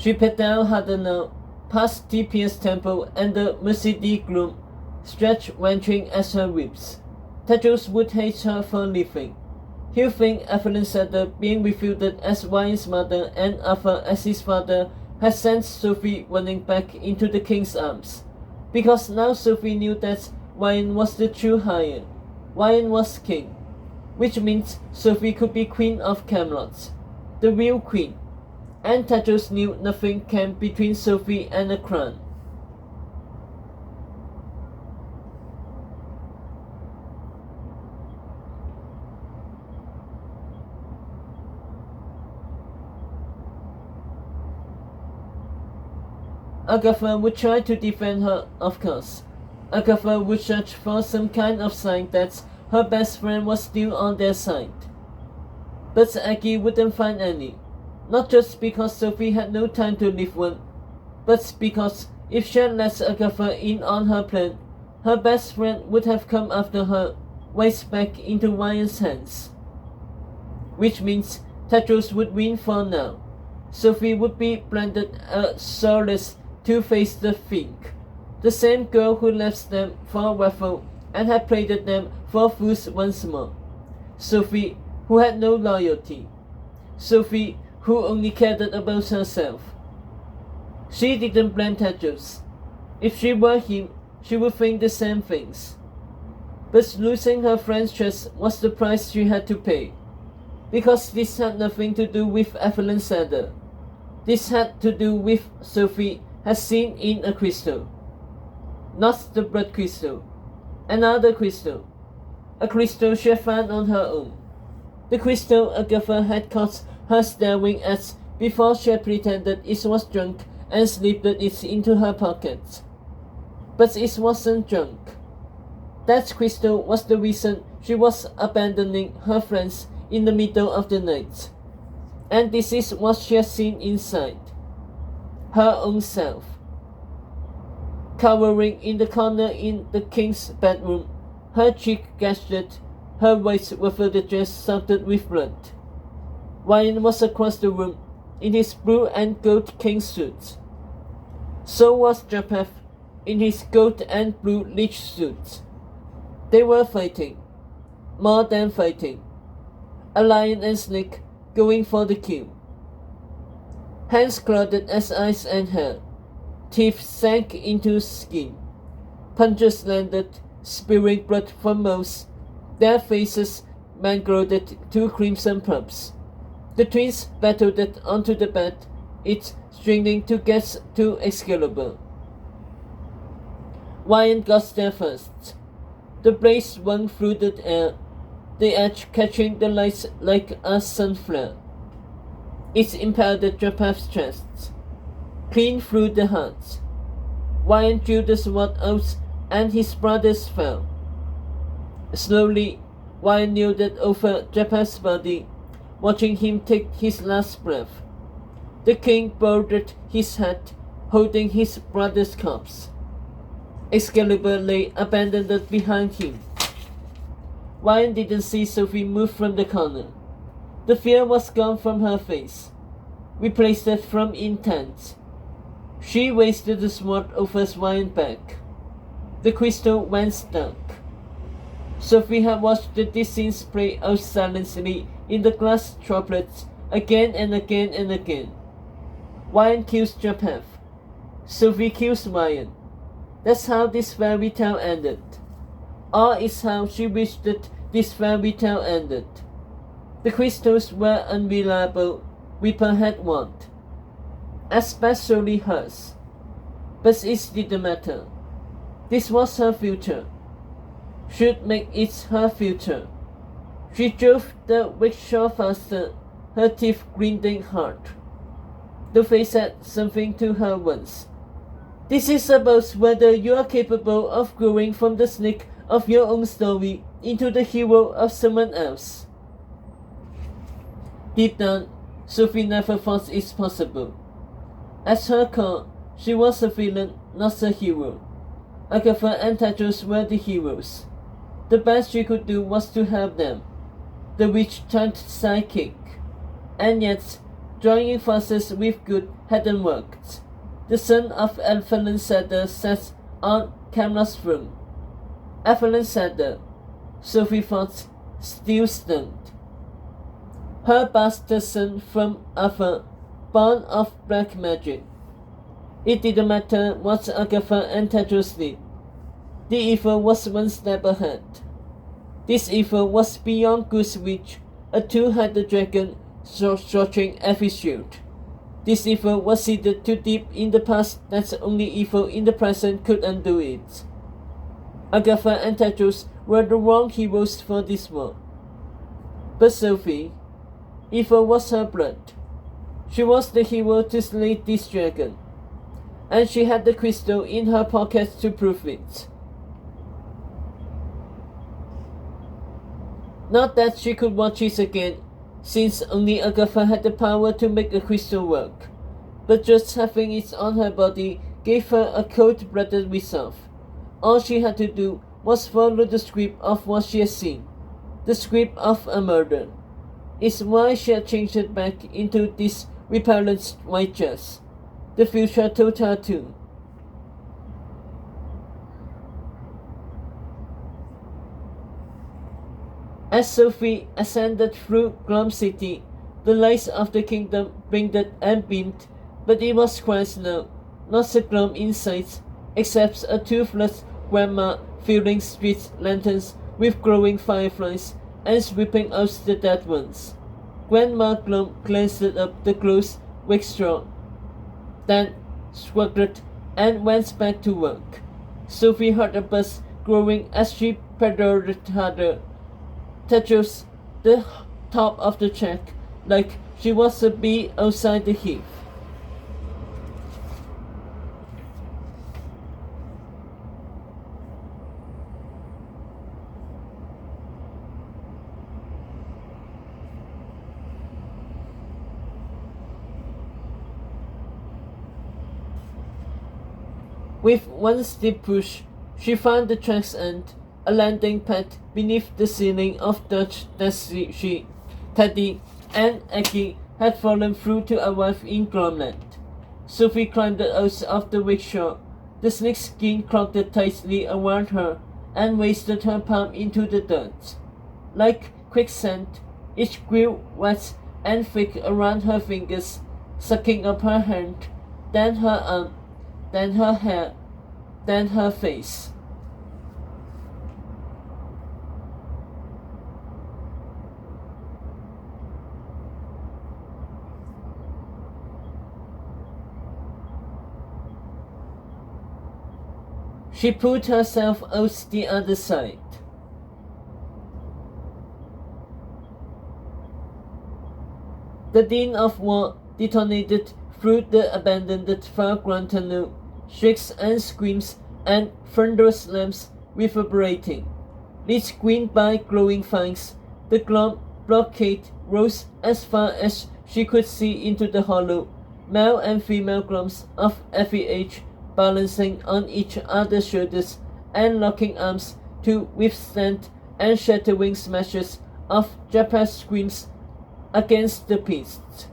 She pedaled harder now, past Tipia's temple and the Mercedes gloom, stretched wrenching at her ribs. Tedros would hate her for leaving. He'll think Evelyn Sadler being refuted as Ryan's mother and Arthur as his father had sent Sophie running back into the king's arms. Because now Sophie knew that Ryan was the true heir. Ryan was king. Which means Sophie could be queen of Camelot. The real queen. And Tedros knew nothing came between Sophie and a crown. Agatha would try to defend her, of course. Agatha would search for some kind of sign that her best friend was still on their side. But Aggie wouldn't find any. Not just because Sophie had no time to leave one, but because if she had let Agatha in on her plan, her best friend would have come after her, raised back into Ryan's hands. Which means Tedros would win for now. Sophie would be branded a soulless, two-faced thing, the same girl who left them for a waffle and had played them for fools once more. Sophie, who had no loyalty. Sophie, who only cared about herself. She didn't blame Tedros. If she were him, she would think the same things. But losing her friend's trust was the price she had to pay. Because this had nothing to do with Evelyn Sadler. This had to do with Sophie had seen in a crystal. Not the blood crystal. Another crystal. A crystal she had found on her own. The crystal Agatha had caught her staring at before she had pretended it was drunk and slipped it into her pocket. But it wasn't drunk. That crystal was the reason she was abandoning her friends in the middle of the night. And this is what she had seen inside. Her own self. Cowering in the corner in the king's bedroom, her cheek gashed, her waist over the dress soaked with blood. Ryan was across the room, in his blue and gold king suit. So was Japheth, in his gold and blue leech suit. They were fighting. More than fighting. A lion and snake going for the kill. Hands clouded as eyes and hair. Teeth sank into skin. Punches landed, spewing blood from mouths. Their faces mangled to crimson pumps. The twins battled onto the bed, it straining to get to Excalibur. Ryan got there first. The blade swung through the air, the edge catching the light like a sun flare. It impaled Japheth's chest, clean through the heart. Ryan drew the sword out and his brothers fell. Slowly, Ryan kneeled over Japheth's body, watching him take his last breath. The king bowed his head, holding his brother's corpse. Excalibur lay abandoned behind him. Ryan didn't see Sophie move from the corner. The fear was gone from her face, replaced from intent. She raised the sword over Ryan's back. The crystal went dark. Sophie had watched the scenes play out silently in the glass droplets again and again and again. Ryan kills Japheth. Sophie kills Ryan. That's how this fairy tale ended. Or is how she wished that this fairy tale ended. The crystals were unreliable, Reaper had warned. Especially hers. But it didn't matter. This was her future. Should make it her future. She drove the rickshaw faster, her teeth grinding hard. The face said something to her once. This is about whether you are capable of growing from the snake of your own story into the hero of someone else. Deep down, Sophie never thought it possible. At her core, she was a villain, not a hero. Agatha and Tedros were the heroes. The best she could do was to help them. The witch turned sidekick. And yet, joining forces with good hadn't worked. The son of Evelyn Sadler sat on Camla's room. Evelyn Sadler, Sophie thought, still stunned. Her bastard son from Arthur, born of black magic. It didn't matter what Agatha and Tedros did. The evil was one step ahead. This evil was beyond Goose Witch, a two-headed dragon stretching every shield. This evil was seated too deep in the past that only evil in the present could undo it. Agatha and Tedros were the wrong heroes for this war. But Sophie, evil was her blood. She was the hero to slay this dragon, and she had the crystal in her pocket to prove it. Not that she could watch it again, since only Agatha had the power to make the crystal work, but just having it on her body gave her a cold-blooded resolve. All she had to do was follow the script of what she had seen, the script of a murder. It's why she had changed it back into this repellent white dress. The future told her to. As Sophie ascended through Glum City, the lights of the kingdom blinked and beamed, but it was quiet now, not a glum in sight, except a toothless grandma filling street lanterns with glowing fireflies and sweeping out the dead ones. Grandma Glum glanced up the closed wick straw, then swaggered and went back to work. Sophie heard a buzz growing as she pedaled harder. Tedros the top of the track, like she was a bee outside the hive. With one steep push, she found the track's end, a landing pad beneath the ceiling of Dutch that she, Teddy, and Eggy had fallen through to arrive in Glomland. Sophie climbed out of the rickshaw. The snake skin clogged tightly around her and wasted her palm into the dirt. Like quicksand, it grew wet and thick around her fingers, sucking up her hand, then her arm, then her hair, then her face. She pulled herself out the other side. The din of war detonated through the abandoned fairground tunnel, shrieks and screams and thunderous slams reverberating. Lit green by glowing fangs, the Glom blockade rose as far as she could see into the hollow, male and female Gloms of every age balancing on each other's shoulders and locking arms to withstand and shattering smashes of Japanese screams against the beasts.